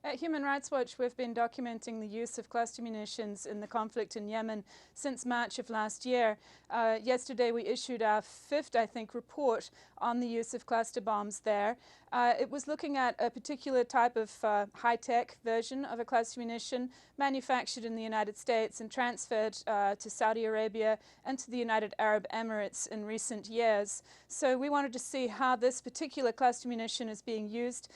At Human Rights Watch, we've been documenting the use of cluster munitions in the conflict in Yemen since March of last year. Yesterday we issued our fifth, I think, report on the use of cluster bombs there. It was looking at a particular type of high-tech version of a cluster munition manufactured in the United States and transferred to Saudi Arabia and to the United Arab Emirates in recent years. So we wanted to see how this particular cluster munition is being used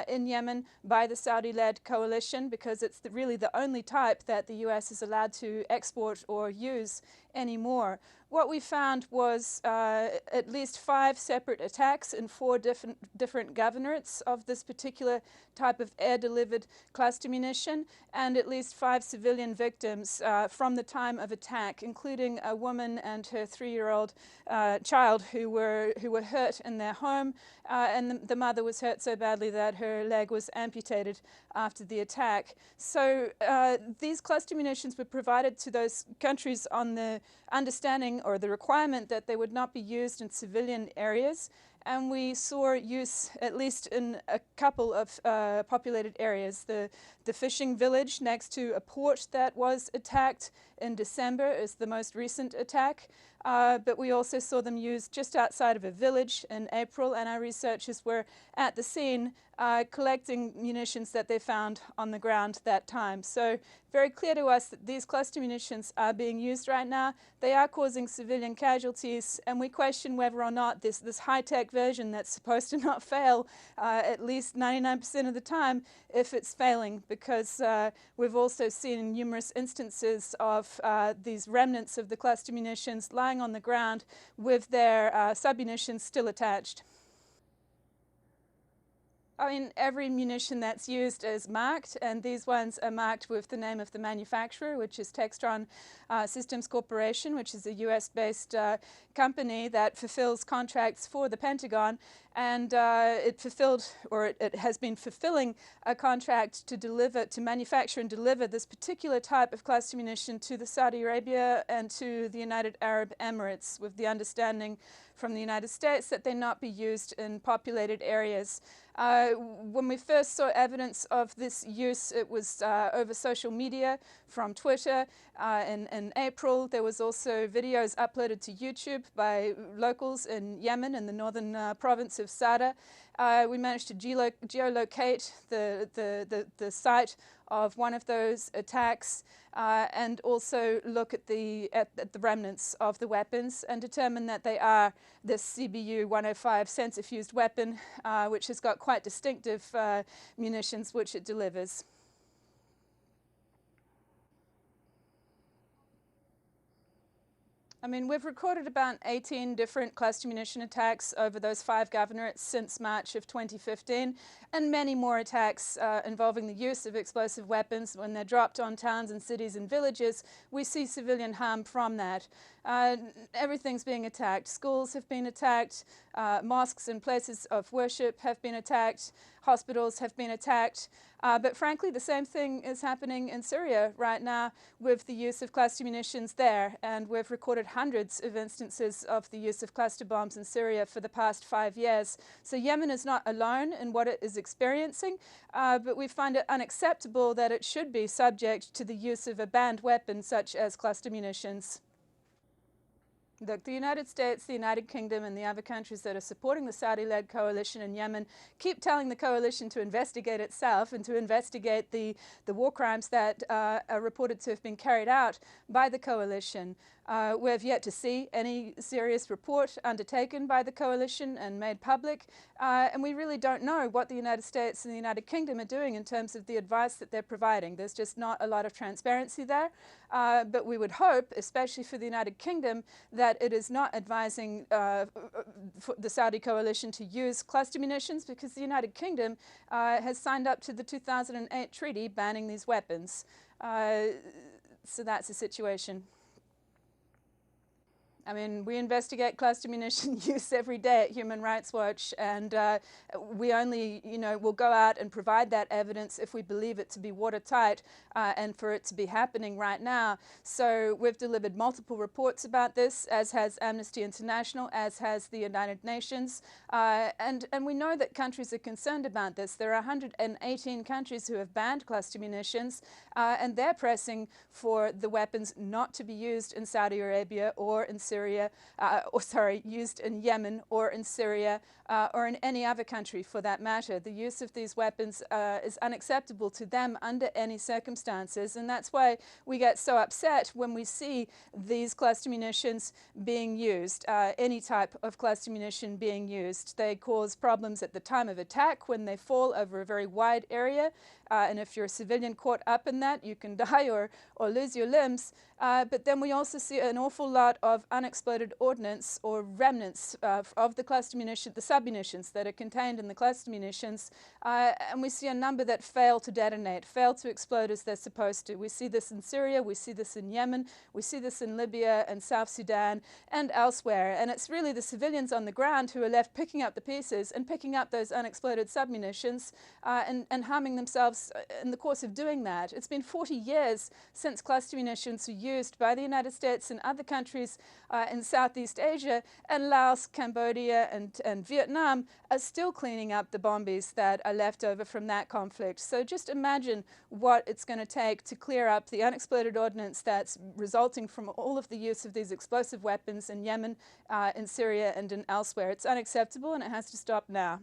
in Yemen by the Saudi-led coalition, because it's really the only type that the US is allowed to export or use anymore. What we found was at least 5 separate attacks in 4 different governorates of this particular type of air-delivered cluster munition, and at least 5 civilian victims from the time of attack, including a woman and her 3-year-old child who were hurt in their home, and the mother was hurt so badly that her leg was amputated after the attack. So these cluster munitions were provided to those countries on the understanding or the requirement that they would not be used in civilian areas, and we saw use at least in a couple of populated areas. The fishing village next to a port that was attacked in December is the most recent attack, but we also saw them used just outside of a village in April, and our researchers were at the scene collecting munitions that they found on the ground that time. So very clear to us that these cluster munitions are being used right now. They are causing civilian casualties, and we question whether or not this high-tech version that's supposed to not fail at least 99% of the time, if it's failing, because we've also seen numerous instances of these remnants of the cluster munitions lying on the ground with their submunitions still attached. I mean, every munition that's used is marked, and these ones are marked with the name of the manufacturer, which is Textron Systems Corporation, which is a US-based company that fulfills contracts for the Pentagon, and it has been fulfilling a contract to manufacture and deliver this particular type of cluster munition to the Saudi Arabia and to the United Arab Emirates, with the understanding from the United States that they not be used in populated areas. When we first saw evidence of this use, it was over social media, from Twitter. In April, there was also videos uploaded to YouTube by locals in Yemen, in the northern province of Sada. We managed to geolocate the site of one of those attacks and also look at the remnants of the weapons and determine that they are this CBU-105 sensor-fused weapon, which has got quite distinctive munitions which it delivers. I mean, we've recorded about 18 different cluster munition attacks over those 5 governorates since March of 2015, and many more attacks involving the use of explosive weapons. When they're dropped on towns and cities and villages, we see civilian harm from that. Everything's being attacked. Schools have been attacked, mosques and places of worship have been attacked, hospitals have been attacked. But frankly, the same thing is happening in Syria right now with the use of cluster munitions there. And we've recorded hundreds of instances of the use of cluster bombs in Syria for the past 5 years. So Yemen is not alone in what it is experiencing, but we find it unacceptable that it should be subject to the use of a banned weapon such as cluster munitions. Look, the United States, the United Kingdom, and the other countries that are supporting the Saudi-led coalition in Yemen keep telling the coalition to investigate itself and to investigate the war crimes that are reported to have been carried out by the coalition. We have yet to see any serious report undertaken by the coalition and made public, and we really don't know what the United States and the United Kingdom are doing in terms of the advice that they're providing. There's just not a lot of transparency there, but we would hope, especially for the United Kingdom, that it is not advising the Saudi coalition to use cluster munitions, because the United Kingdom has signed up to the 2008 treaty banning these weapons. So that's the situation. I mean, we investigate cluster munition use every day at Human Rights Watch, and we only, will go out and provide that evidence if we believe it to be watertight and for it to be happening right now. So we've delivered multiple reports about this, as has Amnesty International, as has the United Nations, and we know that countries are concerned about this. There are 118 countries who have banned cluster munitions, and they're pressing for the weapons not to be used in Saudi Arabia or in Syria, used in Yemen or in Syria or in any other country for that matter. The use of these weapons is unacceptable to them under any circumstances, and that's why we get so upset when we see these cluster munitions being used, any type of cluster munition being used. They cause problems at the time of attack when they fall over a very wide area, and if you're a civilian caught up in that, you can die or lose your limbs. But then we also see an awful lot of unexploded ordnance or remnants of the cluster munition, the submunitions that are contained in the cluster munitions, and we see a number that fail to detonate, fail to explode as they're supposed to. We see this in Syria, we see this in Yemen, we see this in Libya and South Sudan and elsewhere, and it's really the civilians on the ground who are left picking up the pieces and picking up those unexploded submunitions and harming themselves in the course of doing that. It's been 40 years since cluster munitions were used by the United States and other countries in Southeast Asia, and Laos, Cambodia and Vietnam are still cleaning up the bombies that are left over from that conflict. So just imagine what it's going to take to clear up the unexploded ordnance that's resulting from all of the use of these explosive weapons in Yemen, in Syria and in elsewhere. It's unacceptable, and it has to stop now.